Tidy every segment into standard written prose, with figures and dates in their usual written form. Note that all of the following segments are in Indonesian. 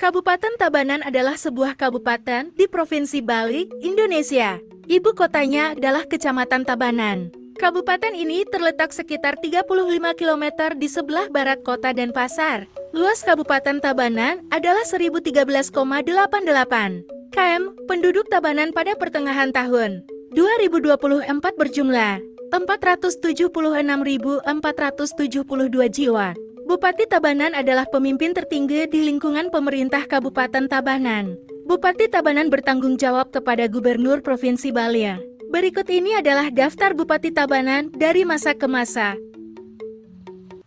Kabupaten Tabanan adalah sebuah kabupaten di Provinsi Bali, Indonesia. Ibu kotanya adalah Kecamatan Tabanan. Kabupaten ini terletak sekitar 35 km di sebelah barat kota Denpasar. Luas Kabupaten Tabanan adalah 1013,88 km. Penduduk Tabanan pada pertengahan tahun 2024 berjumlah 476.472 jiwa. Bupati Tabanan adalah pemimpin tertinggi di lingkungan pemerintah Kabupaten Tabanan. Bupati Tabanan bertanggung jawab kepada Gubernur Provinsi Bali. Berikut ini adalah daftar Bupati Tabanan dari masa ke masa.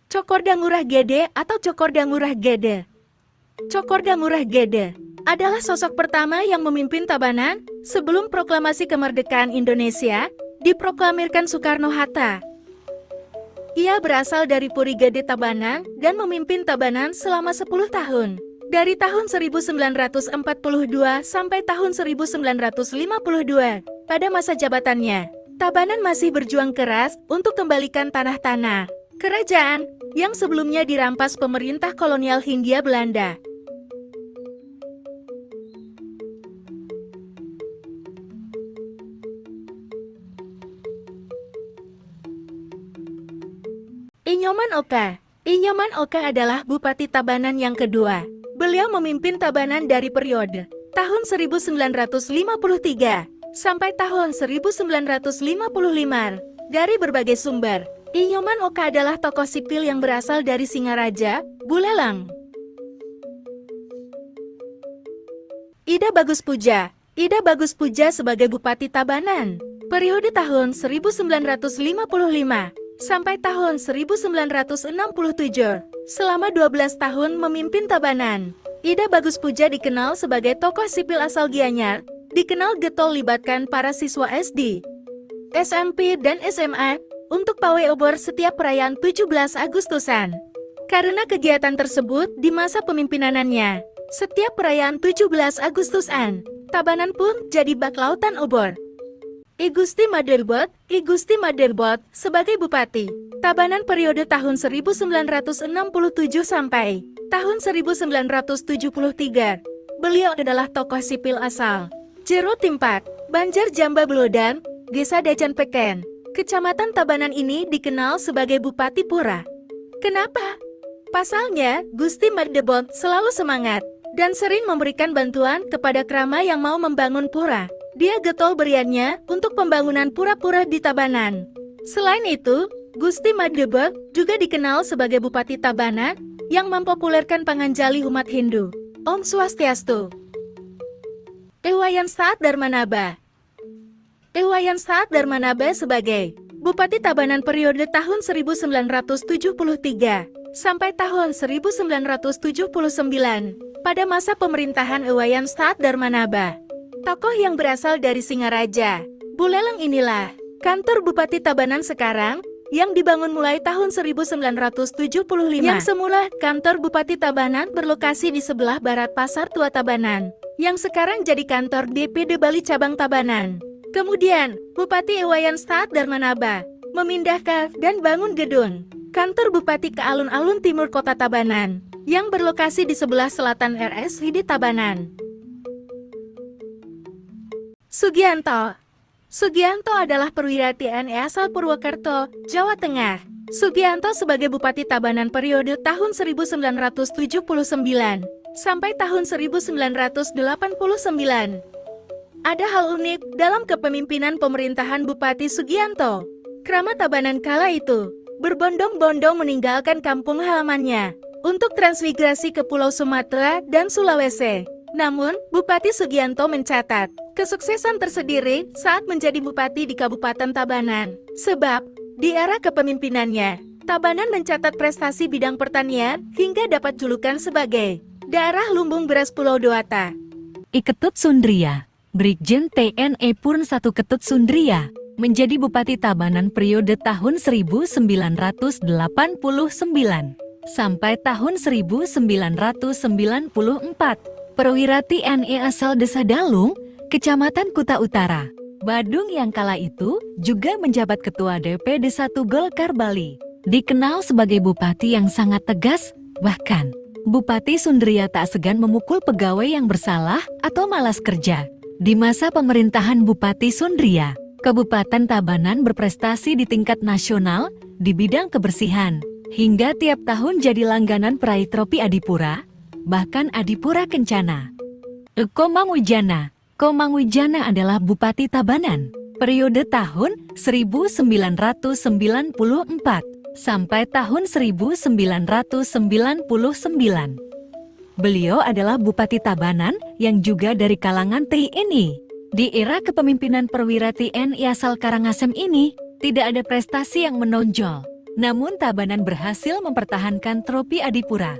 Cokorda Ngurah Gede atau Cokorda Ngurah Gede. Cokorda Ngurah Gede adalah sosok pertama yang memimpin Tabanan sebelum proklamasi kemerdekaan Indonesia diproklamirkan Soekarno-Hatta. Ia berasal dari Puri Gede Tabanan dan memimpin Tabanan selama 10 tahun. Dari tahun 1942 sampai tahun 1952, pada masa jabatannya, Tabanan masih berjuang keras untuk kembalikan tanah-tanah kerajaan yang sebelumnya dirampas pemerintah kolonial Hindia Belanda. Inyoman Oka. Inyoman Oka adalah Bupati Tabanan yang kedua. Beliau memimpin Tabanan dari periode tahun 1953 sampai tahun 1955. Dari berbagai sumber, Inyoman Oka adalah tokoh sipil yang berasal dari Singaraja, Buleleng. Ida Bagus Puja. Ida Bagus Puja sebagai Bupati Tabanan periode tahun 1955 sampai tahun 1967. Selama 12 tahun memimpin Tabanan, Ida Bagus Puja dikenal sebagai tokoh sipil asal Gianyar, dikenal getol libatkan para siswa SD, SMP dan SMA untuk pawai obor setiap perayaan 17 Agustusan. Karena kegiatan tersebut di masa pemimpinannya, setiap perayaan 17 Agustusan, Tabanan pun jadi bak lautan obor. I Gusti Maderbot sebagai Bupati Tabanan periode tahun 1967 sampai tahun 1973. Beliau adalah tokoh sipil asal Jero Timpat, Banjar Jamba Belodan, Desa Dajan Peken. Kecamatan Tabanan ini dikenal sebagai Bupati Pura. Kenapa? Pasalnya, Gusti Maderbot selalu semangat dan sering memberikan bantuan kepada krama yang mau membangun pura. Dia getol beriannya untuk pembangunan pura-pura di Tabanan. Selain itu, Gusti Maderbot juga dikenal sebagai Bupati Tabanan yang mempopulerkan panganjali umat Hindu. Om Swastiastu. Iwayan Saat Darmanaba. Iwayan Saat Darmanaba sebagai Bupati Tabanan periode tahun 1973 sampai tahun 1979 pada masa pemerintahan Iwayan Saat Darmanaba. Tokoh yang berasal dari Singaraja, Buleleng inilah kantor Bupati Tabanan sekarang yang dibangun mulai tahun 1975. Yang semula kantor Bupati Tabanan berlokasi di sebelah barat Pasar Tua Tabanan, yang sekarang jadi kantor DPD Bali Cabang Tabanan. Kemudian, Bupati Iwayan Saat Darmanaba memindahkan dan bangun gedung kantor Bupati ke alun-alun timur kota Tabanan, yang berlokasi di sebelah selatan RSID Tabanan. Sugianto. Sugianto adalah perwira TNI asal Purwokerto, Jawa Tengah. Sugianto sebagai Bupati Tabanan periode tahun 1979 sampai tahun 1989. Ada hal unik dalam kepemimpinan pemerintahan Bupati Sugianto. Krama Tabanan kala itu berbondong-bondong meninggalkan kampung halamannya untuk transmigrasi ke Pulau Sumatera dan Sulawesi. Namun, Bupati Sugianto mencatat kesuksesan tersendiri saat menjadi bupati di Kabupaten Tabanan. Sebab, di era kepemimpinannya, Tabanan mencatat prestasi bidang pertanian hingga dapat julukan sebagai daerah lumbung beras Pulau Dewata. I Ketut Sundria, Brigjen TNI Purn 1 Ketut Sundria, menjadi Bupati Tabanan periode tahun 1989 sampai tahun 1994. Perwira TNI asal Desa Dalung, Kecamatan Kuta Utara, Badung yang kala itu juga menjabat Ketua DPD 1 Golkar Bali. Dikenal sebagai bupati yang sangat tegas, bahkan Bupati Sundria tak segan memukul pegawai yang bersalah atau malas kerja. Di masa pemerintahan Bupati Sundria, Kabupaten Tabanan berprestasi di tingkat nasional di bidang kebersihan, hingga tiap tahun jadi langganan peraih tropi Adipura, bahkan Adipura Kencana. Komang Wijana. Komang Wijana adalah Bupati Tabanan, periode tahun 1994 sampai tahun 1999. Beliau adalah Bupati Tabanan yang juga dari kalangan TNI. Di era kepemimpinan perwira TNI asal Karangasem ini, tidak ada prestasi yang menonjol. Namun Tabanan berhasil mempertahankan tropi Adipura.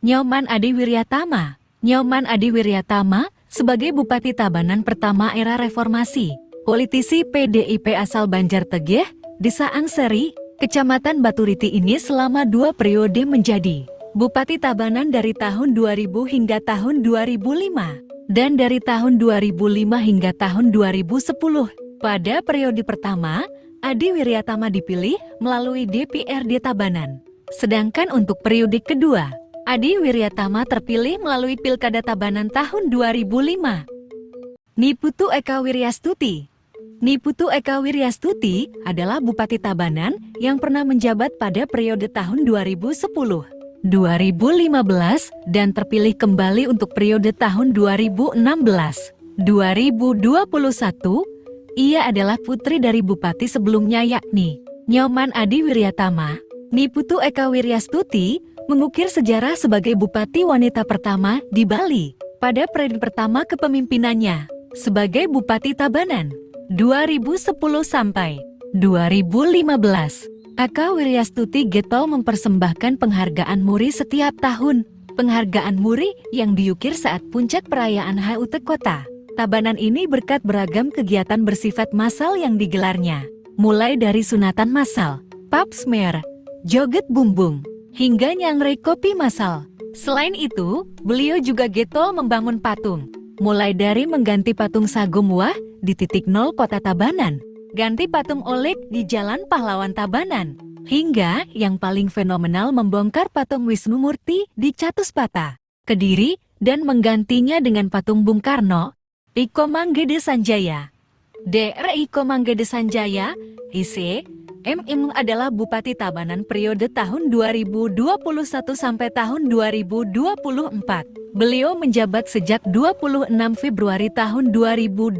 Nyoman Adi Wiryatama. Nyoman Adi Wiryatama sebagai Bupati Tabanan pertama era reformasi, politisi PDIP asal Banjartegeh, Desa Angseri, Kecamatan Baturiti ini selama 2 periode menjadi Bupati Tabanan dari tahun 2000 hingga tahun 2005, dan dari tahun 2005 hingga tahun 2010. Pada periode pertama, Adi Wiryatama dipilih melalui DPRD Tabanan. Sedangkan untuk periode kedua, Adi Wiryatama terpilih melalui Pilkada Tabanan tahun 2005. Niputu Eka Wiryastuti. Niputu Eka Wiryastuti adalah Bupati Tabanan yang pernah menjabat pada periode tahun 2010, 2015, dan terpilih kembali untuk periode tahun 2016, 2021. Ia adalah putri dari Bupati sebelumnya yakni Nyoman Adi Wiryatama. Niputu Eka Wiryastuti mengukir sejarah sebagai Bupati wanita pertama di Bali pada periode pertama kepemimpinannya sebagai Bupati Tabanan 2010 sampai 2015. Eka Wiryastuti getol mempersembahkan penghargaan MURI setiap tahun. Penghargaan MURI yang diukir saat puncak perayaan HUT Kota Tabanan ini berkat beragam kegiatan bersifat massal yang digelarnya, mulai dari sunatan massal, pap smear, joget bumbung, hingga nyangrai kopi massal. Selain itu, beliau juga getol membangun patung, mulai dari mengganti patung Sagomwah di titik 0 Kota Tabanan, ganti patung Oleg di Jalan Pahlawan Tabanan, hingga yang paling fenomenal membongkar patung Wisnu Murti di Catuspata, Kediri, dan menggantinya dengan patung Bung Karno, Iko Manggede Sanjaya. Dr. Iko Manggede Sanjaya, IC, MM adalah Bupati Tabanan periode tahun 2021 sampai tahun 2024. Beliau menjabat sejak 26 Februari tahun 2021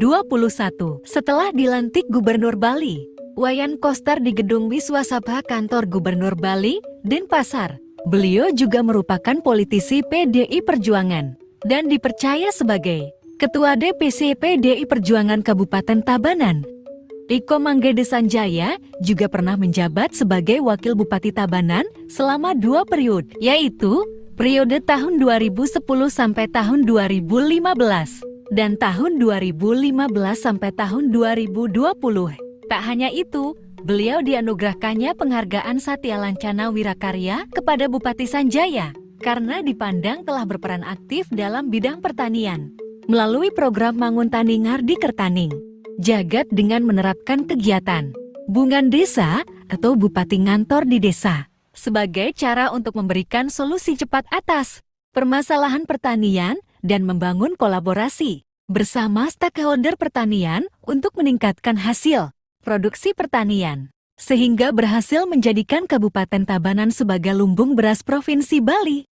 setelah dilantik Gubernur Bali. Wayan Koster di Gedung Wiswasabha Kantor Gubernur Bali, Denpasar. Beliau juga merupakan politisi PDI Perjuangan dan dipercaya sebagai Ketua DPC PDI Perjuangan Kabupaten Tabanan. Iko Manggede Sanjaya juga pernah menjabat sebagai Wakil Bupati Tabanan selama 2 periode, yaitu periode tahun 2010 sampai tahun 2015 dan tahun 2015 sampai tahun 2020. Tak hanya itu, beliau dianugerahkannya penghargaan Satya Lancana Wirakarya kepada Bupati Sanjaya karena dipandang telah berperan aktif dalam bidang pertanian melalui program Mangun Tani Ngardi Kertaning Jagat dengan menerapkan kegiatan Bungan Desa atau Bupati Ngantor di Desa sebagai cara untuk memberikan solusi cepat atas permasalahan pertanian dan membangun kolaborasi bersama stakeholder pertanian untuk meningkatkan hasil produksi pertanian, sehingga berhasil menjadikan Kabupaten Tabanan sebagai lumbung beras Provinsi Bali.